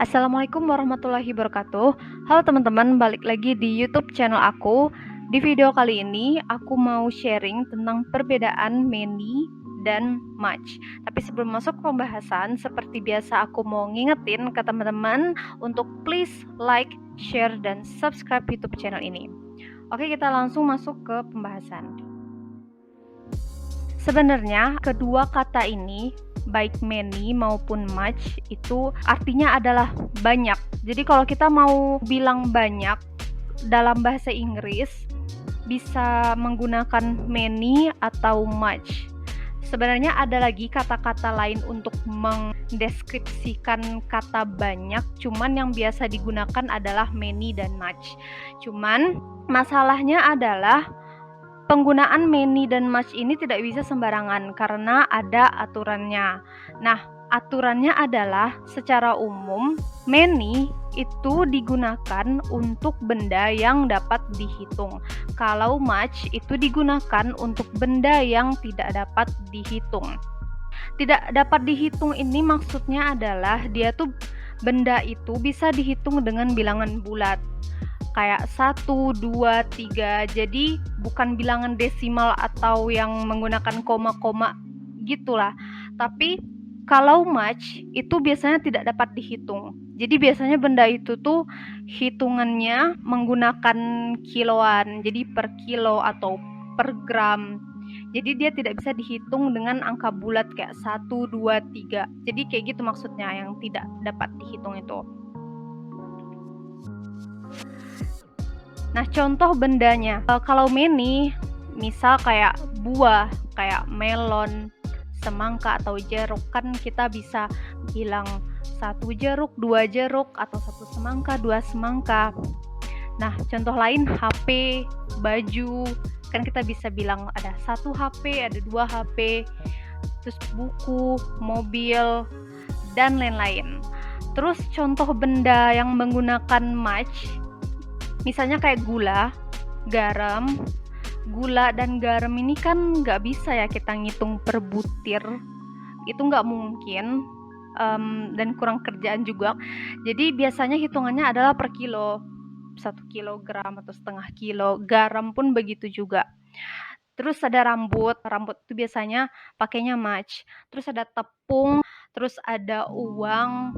Assalamualaikum warahmatullahi wabarakatuh. Halo teman-teman, balik lagi di YouTube channel aku. Di video kali ini aku mau sharing tentang perbedaan many dan much. Tapi sebelum masuk ke pembahasan, seperti biasa aku mau ngingetin ke teman-teman untuk please like, share, dan subscribe YouTube channel ini. Oke, kita langsung masuk ke pembahasan. Sebenarnya kedua kata ini, baik many maupun much, itu artinya adalah banyak. Jadi kalau kita mau bilang banyak dalam bahasa Inggris bisa menggunakan many atau much. Sebenarnya ada lagi kata-kata lain untuk mendeskripsikan kata banyak, cuman yang biasa digunakan adalah many dan much. Cuman masalahnya adalah penggunaan many dan much ini tidak bisa sembarangan karena ada aturannya. Nah, aturannya adalah secara umum many itu digunakan untuk benda yang dapat dihitung. Kalau much itu digunakan untuk benda yang tidak dapat dihitung. Tidak dapat dihitung ini maksudnya adalah benda itu bisa dihitung dengan bilangan bulat. Kayak 1, 2, 3, jadi bukan bilangan desimal atau yang menggunakan koma-koma gitulah. Tapi kalau much itu biasanya tidak dapat dihitung. Jadi biasanya benda itu tuh hitungannya menggunakan kiloan, jadi per kilo atau per gram. Jadi dia tidak bisa dihitung dengan angka bulat kayak 1, 2, 3. Jadi kayak gitu maksudnya yang tidak dapat dihitung itu. Nah, contoh bendanya, kalau many, misal kayak buah, kayak melon, semangka atau jeruk, kan kita bisa bilang 1 jeruk, 2 jeruk, atau 1 semangka, 2 semangka. Nah, contoh lain HP, baju, kan kita bisa bilang ada 1 HP, ada 2 HP, terus buku, mobil, dan lain-lain. Terus contoh benda yang menggunakan much, misalnya kayak gula, garam. Gula dan garam ini kan nggak bisa ya kita ngitung per butir. Itu nggak mungkin, dan kurang kerjaan juga. Jadi biasanya hitungannya adalah per kilo. 1 kilogram atau setengah kilo. Garam pun begitu juga. Terus ada rambut itu biasanya pakainya much. Terus ada tepung, terus ada uang,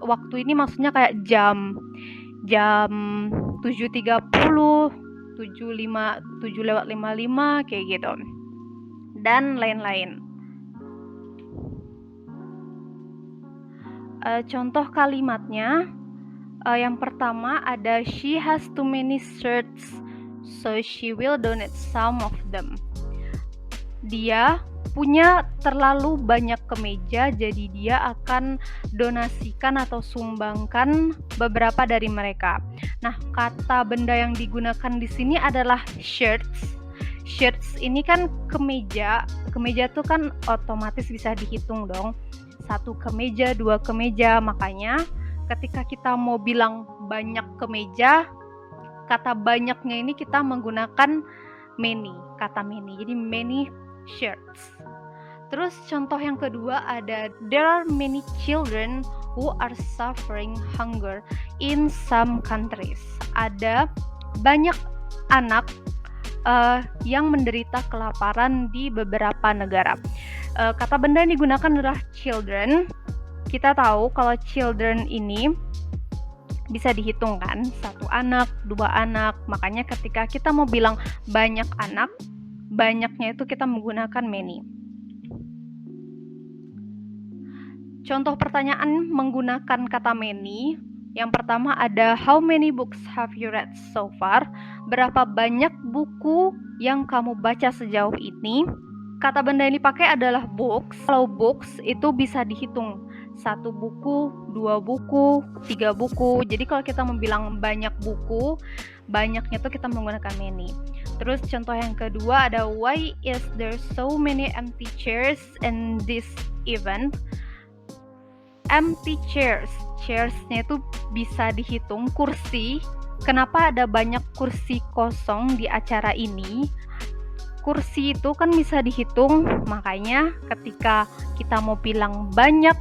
waktu ini maksudnya kayak jam 7.30, 7:55 kayak gitu, dan lain-lain. Contoh kalimatnya, yang pertama ada she has too many shirts, so she will donate some of them. Dia punya terlalu banyak kemeja, jadi dia akan donasikan atau sumbangkan beberapa dari mereka. Nah, kata benda yang digunakan di sini adalah shirts. Shirts ini kan kemeja. Kemeja tuh kan otomatis bisa dihitung dong. 1 kemeja, 2 kemeja. Makanya ketika kita mau bilang banyak kemeja, kata banyaknya ini kita menggunakan many, kata many. Jadi many shirts. Terus contoh yang kedua ada there are many children who are suffering hunger in some countries. Ada banyak anak yang menderita kelaparan di beberapa negara. Kata benda yang digunakan adalah children. Kita tahu kalau children ini bisa dihitung kan, 1 anak, 2 anak. Makanya ketika kita mau bilang banyak anak, banyaknya itu kita menggunakan many. Contoh pertanyaan menggunakan kata many. Yang pertama ada how many books have you read so far? Berapa banyak buku yang kamu baca sejauh ini? Kata benda yang dipakai adalah books. Kalau books itu bisa dihitung 1 buku, 2 buku, 3 buku. Jadi kalau kita mau bilang banyak buku, banyaknya itu kita menggunakan many. Terus contoh yang kedua ada why is there so many empty chairs in this event? Empty chairs. Chairs-nya itu bisa dihitung kursi. Kenapa ada banyak kursi kosong di acara ini? Kursi itu kan bisa dihitung, makanya ketika kita mau bilang banyak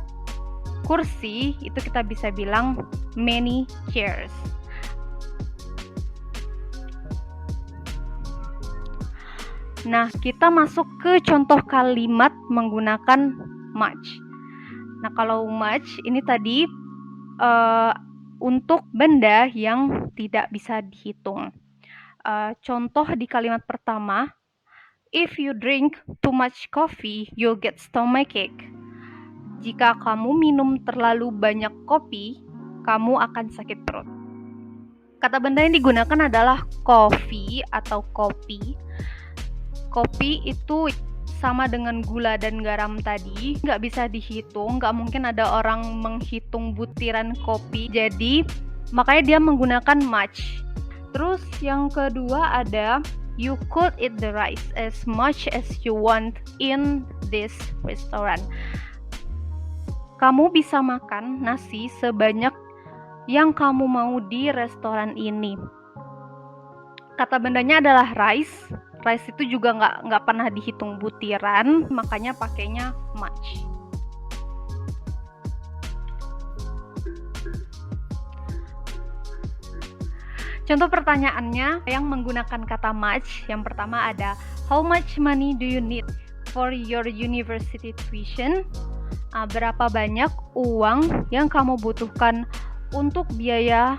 kursi, itu kita bisa bilang many chairs. Nah, kita masuk ke contoh kalimat menggunakan much. Nah, kalau much ini tadi untuk benda yang tidak bisa dihitung. Contoh di kalimat pertama, if you drink too much coffee, you'll get stomachache. Jika kamu minum terlalu banyak kopi, kamu akan sakit perut. Kata benda yang digunakan adalah coffee atau kopi. Kopi itu sama dengan gula dan garam tadi, nggak bisa dihitung, nggak mungkin ada orang menghitung butiran kopi, jadi makanya dia menggunakan much. Terus yang kedua ada you could eat the rice as much as you want in this restaurant. Kamu bisa makan nasi sebanyak yang kamu mau di restoran ini. Kata bendanya adalah rice. Rice itu juga nggak pernah dihitung butiran, makanya pakainya much. Contoh pertanyaannya yang menggunakan kata much, yang pertama ada how much money do you need for your university tuition? Berapa banyak uang yang kamu butuhkan untuk biaya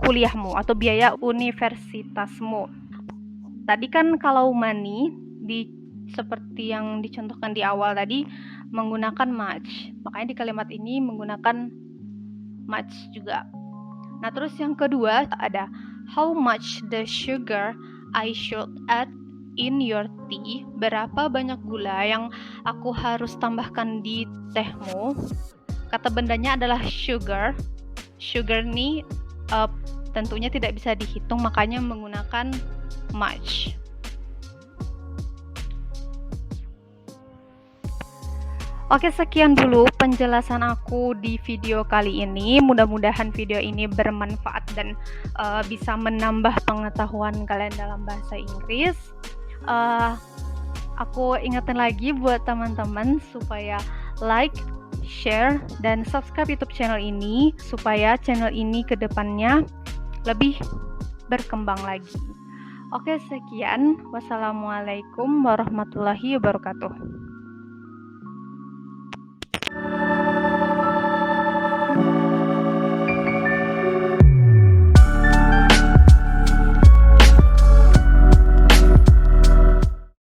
kuliahmu atau biaya universitasmu? Tadi kan kalau money seperti yang dicontohkan di awal tadi menggunakan much, makanya di kalimat ini menggunakan much juga. Nah, terus yang kedua ada how much the sugar I should add in your tea? Berapa banyak gula yang aku harus tambahkan di tehmu? Kata bendanya adalah sugar. Sugar ini tentunya tidak bisa dihitung, makanya menggunakan much. Oke, sekian dulu penjelasan aku di video kali ini. Mudah-mudahan video ini bermanfaat dan bisa menambah pengetahuan kalian dalam bahasa Inggris. Aku ingetin lagi buat teman-teman supaya like, share, dan subscribe YouTube channel ini supaya channel ini ke depannya lebih berkembang lagi. Oke, sekian. Wassalamualaikum warahmatullahi wabarakatuh.